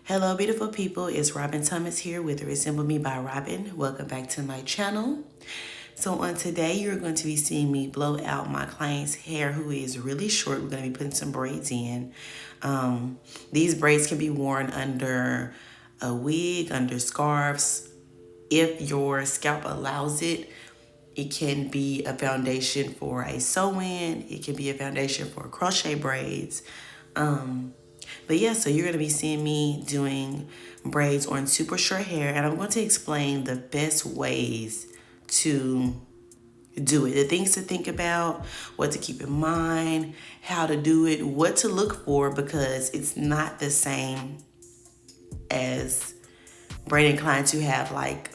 Hello, beautiful people. It's Robyn Thomas here with Resemble Me by Robyn. Welcome back to my channel. So on today, you're going to be seeing me blow out my client's hair who is really short. We're going to be putting some braids in. These braids can be worn under a wig, under scarves. If your scalp allows it, it can be a foundation for a sew-in. It can be a foundation for crochet braids. But yeah, so you're going to be seeing me doing braids on super short hair, and I'm going to explain the best ways to do it, the things to think about, what to keep in mind, how to do it, what to look for, because it's not the same as braiding clients who have like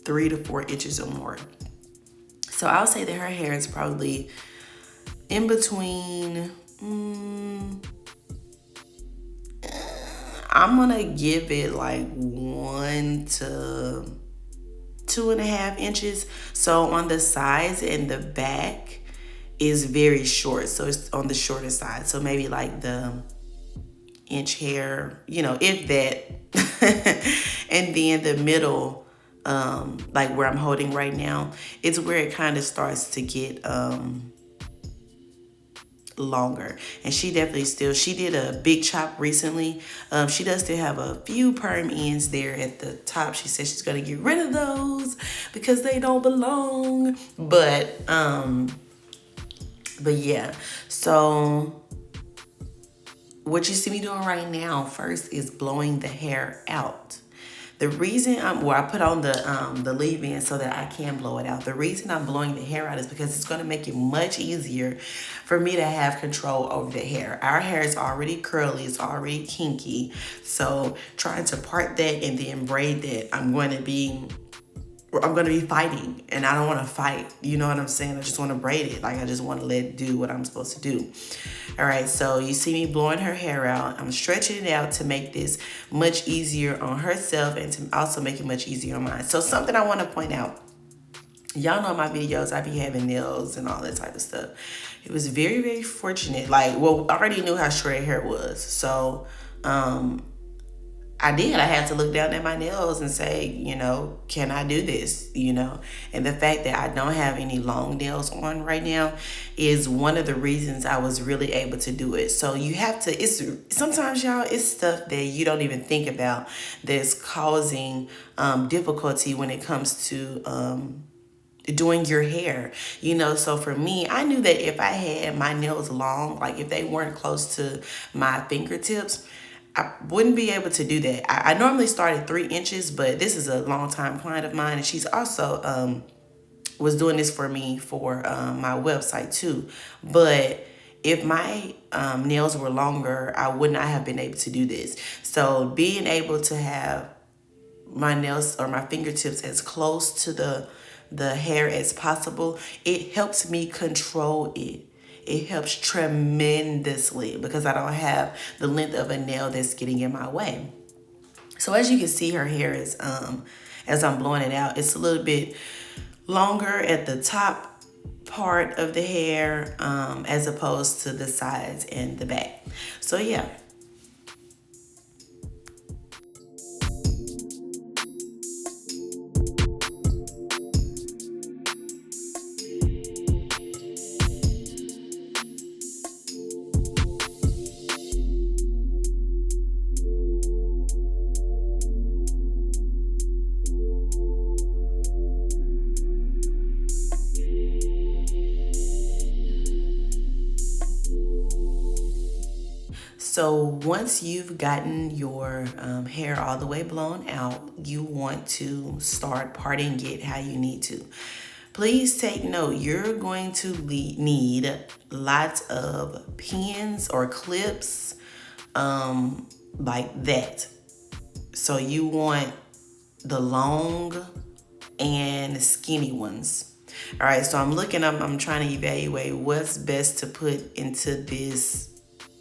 3 to 4 inches or more. So I'll say that her hair is probably in between, I'm gonna give it like 1 to 2.5 inches. So on the sides and the back is very short. So it's on the shorter side. So maybe like the inch hair, if that. And then the middle, like where I'm holding right now, it's where it kind of starts to get longer. And she definitely she did a big chop recently. She does still have a few perm ends there at the top. She said she's gonna get rid of those because they don't belong. But yeah, so what you see me doing right now first is blowing the hair out. The reason I put on the leave-in so that I can blow it out. The reason I'm blowing the hair out is because it's going to make it much easier for me to have control over the hair. Our hair is already curly, it's already kinky. So trying to part that and then braid that, I'm going to be fighting, and I don't want to fight. You know what I'm saying? I just want to braid it. Like, I just want to let it do what I'm supposed to do. All right, so you see me blowing her hair out. I'm stretching it out to make this much easier on herself and to also make it much easier on mine. So something I want to point out. Y'all know my videos, I be having nails and all that type of stuff. It was very, very fortunate. Like, well, I already knew how short her hair was. So, I had to look down at my nails and say, can I do this? And the fact that I don't have any long nails on right now is one of the reasons I was really able to do it. So you have to, sometimes y'all, it's stuff that you don't even think about that's causing difficulty when it comes to doing your hair. So for me, I knew that if I had my nails long, like if they weren't close to my fingertips, I wouldn't be able to do that. I normally start at 3 inches, but this is a long-time client of mine, and she's also was doing this for me for my website too. But if my nails were longer, I would not have been able to do this. So being able to have my nails or my fingertips as close to the hair as possible, it helps me control it. It helps tremendously because I don't have the length of a nail that's getting in my way. So as you can see, her hair is, as I'm blowing it out, it's a little bit longer at the top part of the hair as opposed to the sides and the back. So yeah. So once you've gotten your hair all the way blown out, you want to start parting it how you need to. Please take note, you're going to need lots of pins or clips like that. So you want the long and skinny ones. All right, so I'm trying to evaluate what's best to put into this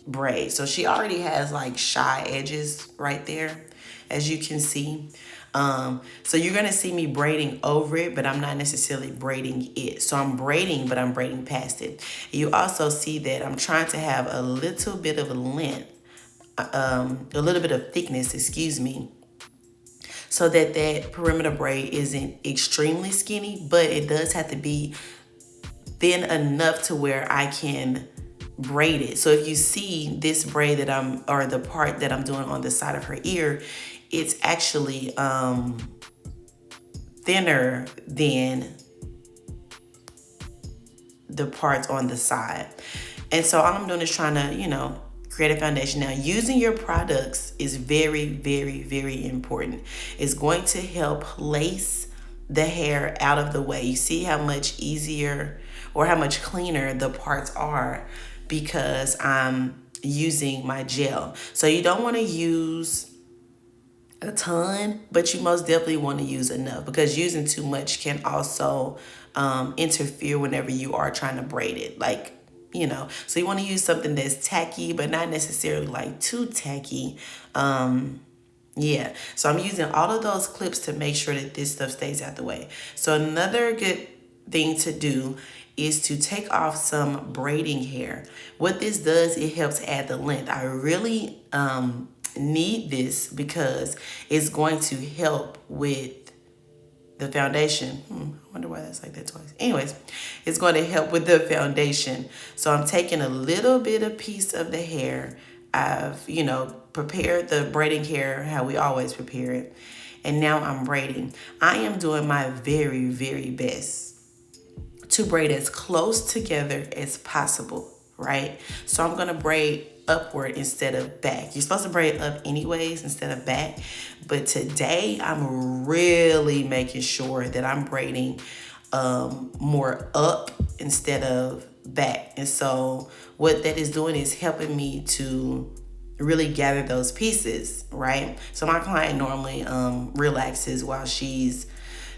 braid. So she already has like shy edges right there, as you can see. So you're gonna see me braiding over it, but I'm not necessarily braiding it. So I'm braiding, but I'm braiding past it. You also see that I'm trying to have a little bit of a length a little bit of thickness, excuse me, so that that perimeter braid isn't extremely skinny, but it does have to be thin enough to where I can braid it. So if you see this braid that or the part that I'm doing on the side of her ear, it's actually thinner than the parts on the side. And so all I'm doing is trying to, create a foundation. Now, using your products is very, very, very important. It's going to help place the hair out of the way. You see how much easier or how much cleaner the parts are because I'm using my gel. So you don't want to use a ton, but you most definitely want to use enough, because using too much can also interfere whenever you are trying to braid it. So you want to use something that's tacky, but not necessarily like too tacky. Yeah, so I'm using all of those clips to make sure that this stuff stays out the way. So another good thing to do is to take off some braiding hair. What this does, it helps add the length. I really need this because it's going to help with the foundation. I wonder why that's like that twice. Anyways, it's going to help with the foundation. So I'm taking a little bit of piece of the hair. I've, prepared the braiding hair how we always prepare it. And now I'm braiding. I am doing my very, very best to braid as close together as possible, right? So I'm going to braid upward instead of back. You're supposed to braid up anyways instead of back. But today I'm really making sure that I'm braiding more up instead of back. And so what that is doing is helping me to really gather those pieces, right? So my client normally relaxes while she's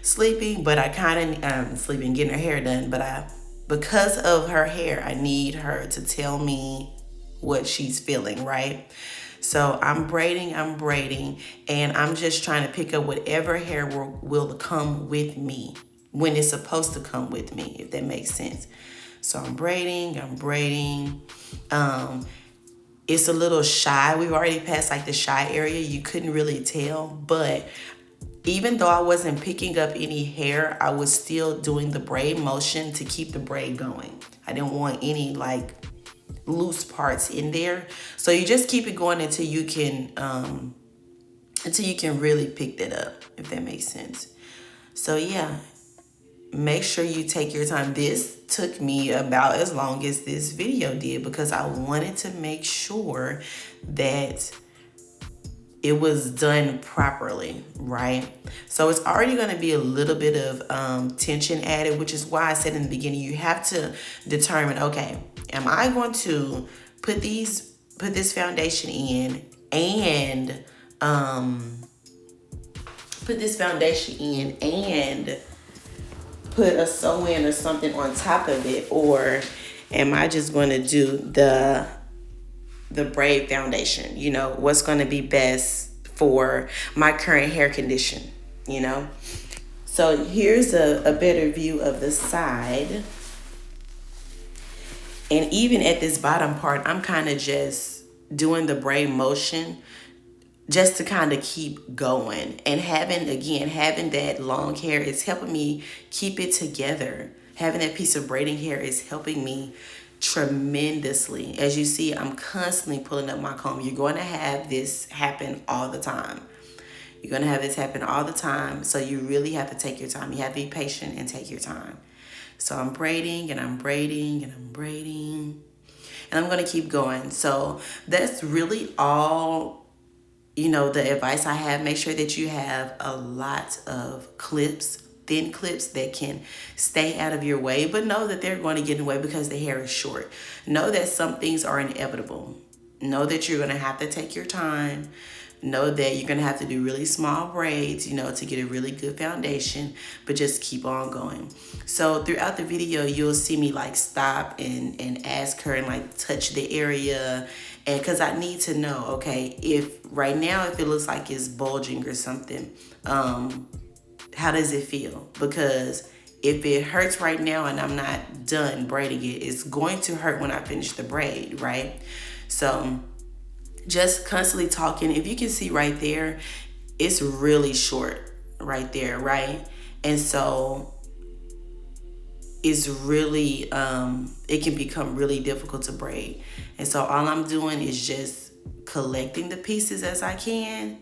sleeping, but I kind of sleeping, getting her hair done. But because of her hair, I need her to tell me what she's feeling, right? So I'm braiding, and I'm just trying to pick up whatever hair will come with me when it's supposed to come with me, if that makes sense. So I'm braiding. It's a little shy. We've already passed like the shy area. You couldn't really tell, but even though I wasn't picking up any hair, I was still doing the braid motion to keep the braid going. I didn't want any loose parts in there. So you just keep it going until you can really pick that up, if that makes sense. So yeah, make sure you take your time. This took me about as long as this video did because I wanted to make sure that it was done properly, right? So it's already going to be a little bit of tension added, which is why I said in the beginning, you have to determine, okay, am I going to put this foundation in and put a sew-in or something on top of it, or am I just going to do the braid foundation? What's going to be best for my current hair condition, So here's a better view of the side. And even at this bottom part, I'm kind of just doing the braid motion just to kind of keep going. And having that long hair is helping me keep it together. Having that piece of braiding hair is helping me tremendously. As you see, I'm constantly pulling up my comb. You're going to have this happen all the time. So you really have to take your time. You have to be patient and take your time. So I'm braiding and I'm braiding and I'm braiding. And I'm going to keep going. So that's really all, the advice I have. Make sure that you have a lot of clips, thin clips that can stay out of your way, but know that they're going to get in the way because the hair is short. Know that some things are inevitable. Know that you're going to have to take your time. Know that you're going to have to do really small braids, to get a really good foundation, but just keep on going. So throughout the video, you'll see me stop and ask her and touch the area. And because I need to know, okay, if it looks like it's bulging or something, how does it feel? Because if it hurts right now and I'm not done braiding it, it's going to hurt when I finish the braid, right? So just constantly talking. If you can see right there, it's really short right there, right? And so it's really it can become really difficult to braid. And so all I'm doing is just collecting the pieces as I can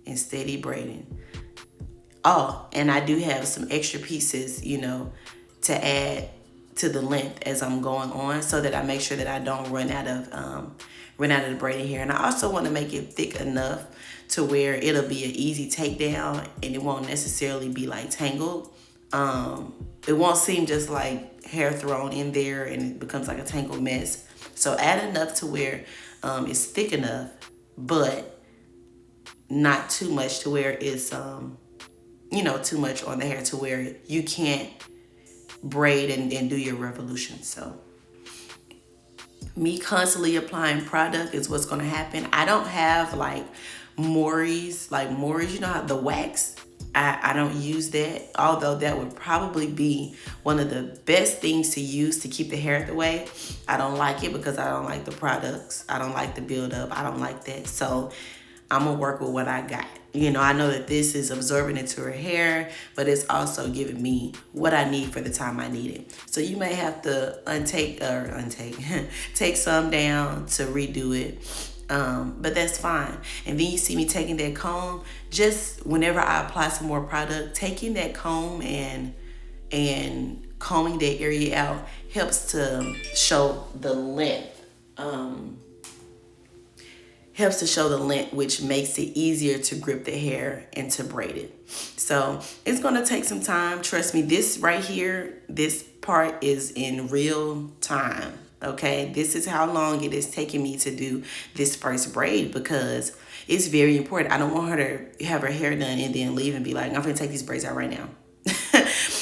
and steady braiding. Oh, and I do have some extra pieces, to add to the length as I'm going on, so that I make sure that I don't run out of the braiding hair. And I also want to make it thick enough to where it'll be an easy takedown and it won't necessarily be like tangled. It won't seem just like hair thrown in there and it becomes like a tangled mess. So add enough to where it's thick enough, but not too much to where it's too much on the hair to where you can't braid and do your revolution. So me constantly applying product is what's going to happen. I don't have like Maury's, how the wax. I don't use that, although that would probably be one of the best things to use to keep the hair out the way. I don't like it because I don't like the products. I don't like the buildup. I don't like that. So I'm going to work with what I got. I know that this is absorbing into her hair, but it's also giving me what I need for the time I need it. So you may have to take some down to redo it. But that's fine. And then you see me taking that comb, just whenever I apply some more product, taking that comb and combing that area out helps to show the length. Which makes it easier to grip the hair and to braid it. So it's gonna take some time. Trust me, this right here, this part is in real time. Okay, this is how long it is taking me to do this first braid, because it's very important. I don't want her to have her hair done and then leave and be like, I'm gonna take these braids out right now.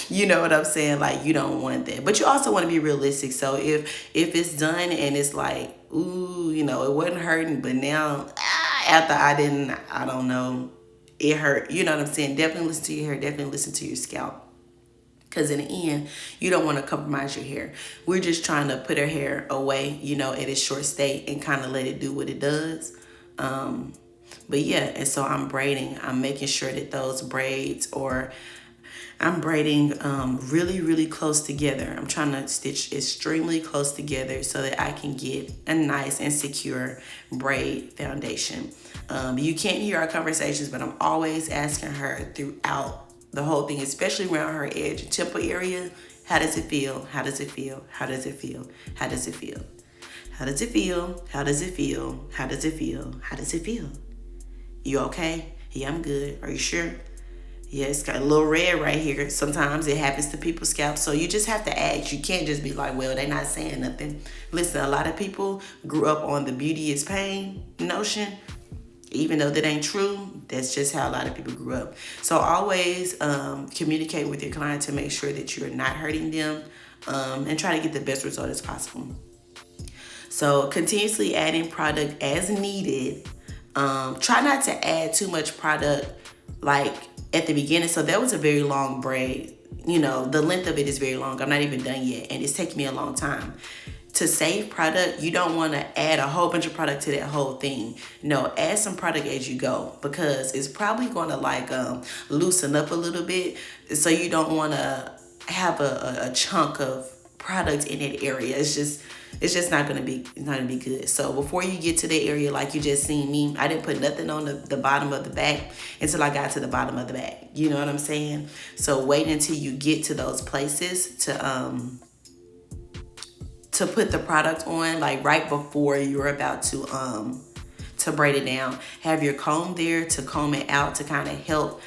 You know what I'm saying? Like, you don't want that. But you also want to be realistic. So if it's done and it's like, ooh, it wasn't hurting, but now after I don't know, it hurt. You know what I'm saying? Definitely listen to your hair. Definitely listen to your scalp. Because in the end, you don't want to compromise your hair. We're just trying to put her hair away, at its short state and kind of let it do what it does. But yeah, and so I'm braiding. I'm making sure that those braids, or I'm braiding really, really close together. I'm trying to stitch extremely close together so that I can get a nice and secure braid foundation. You can't hear our conversations, but I'm always asking her throughout the whole thing, especially around her edge and temple area. How does it feel? How does it feel? How does it feel? How does it feel? How does it feel? How does it feel? How does it feel? How does it feel? You okay? Yeah, I'm good. Are you sure? Yeah, it's got a little red right here. Sometimes it happens to people's scalps. So you just have to ask. You can't just be like, well, they're not saying nothing. Listen, a lot of people grew up on the beauty is pain notion. Even though that ain't true, that's just how a lot of people grew up. So always communicate with your client to make sure that you're not hurting them, and try to get the best result as possible. So continuously adding product as needed. Try not to add too much product like at the beginning. So that was a very long braid. The length of it is very long. I'm not even done yet, and it's taking me a long time. To save product, you don't want to add a whole bunch of product to that whole thing. No, add some product as you go, because it's probably going to loosen up a little bit. So you don't want to have a chunk of product in that area. It's just not going to be good. So before you get to the area, like you just seen me, I didn't put nothing on the bottom of the back until I got to the bottom of the back. You know what I'm saying? So wait until you get to those places to put the product on, like right before you're about to braid it down. Have your comb there to comb it out to kind of help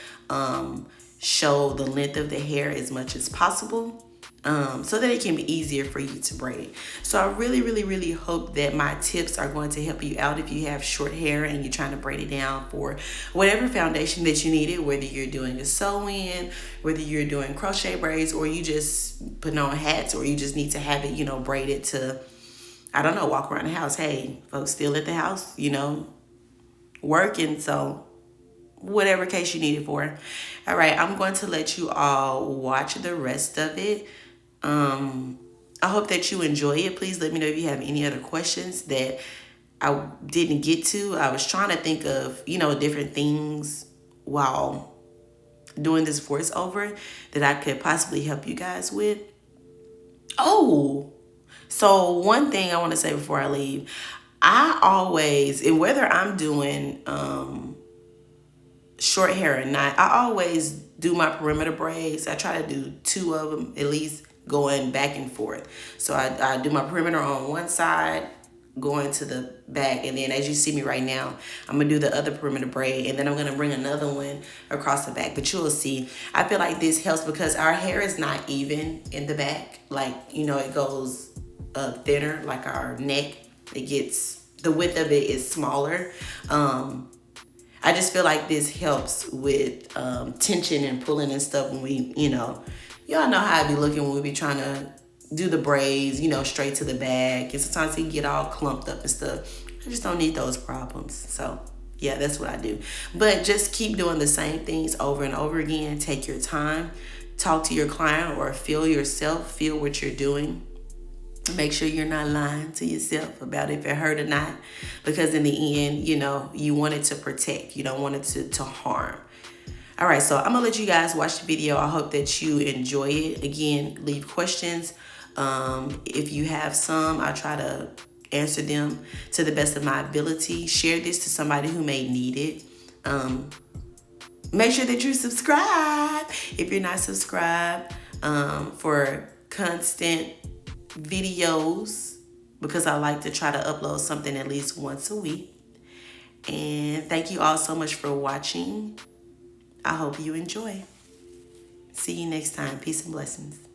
show the length of the hair as much as possible, so that it can be easier for you to braid. So I really, really, really hope that my tips are going to help you out if you have short hair and you're trying to braid it down for whatever foundation that you needed, whether you're doing a sew-in, whether you're doing crochet braids, or you just putting on hats, or you just need to have it, braided to, I don't know, walk around the house. Hey, folks still at the house, working, so whatever case you need it for. All right, I'm going to let you all watch the rest of it. I hope that you enjoy it. Please let me know if you have any other questions that I didn't get to. I was trying to think of, different things while doing this voiceover that I could possibly help you guys with. Oh, so one thing I want to say before I leave, I always, and whether I'm doing short hair or not, I always do my perimeter braids. I try to do two of them at least, going back and forth. So I do my perimeter on one side, going to the back, and then as you see me right now, I'm gonna do the other perimeter braid, and then I'm gonna bring another one across the back. But you'll see, I feel like this helps because our hair is not even in the back. Like, it goes thinner, like our neck, the width of it is smaller. I just feel like this helps with tension and pulling and stuff when we, y'all know how I be looking when we be trying to do the braids, straight to the back. And sometimes it get all clumped up and stuff. I just don't need those problems. So, yeah, that's what I do. But just keep doing the same things over and over again. Take your time. Talk to your client or feel what you're doing. Make sure you're not lying to yourself about if it hurt or not, because in the end, you want it to protect. You don't want it to harm. All right, so I'm gonna let you guys watch the video. I hope that you enjoy it. Again, leave questions. If you have some, I'll try to answer them to the best of my ability. Share this to somebody who may need it. Make sure that you subscribe if you're not subscribed, for constant videos, because I like to try to upload something at least once a week. And thank you all so much for watching. I hope you enjoy. See you next time. Peace and blessings.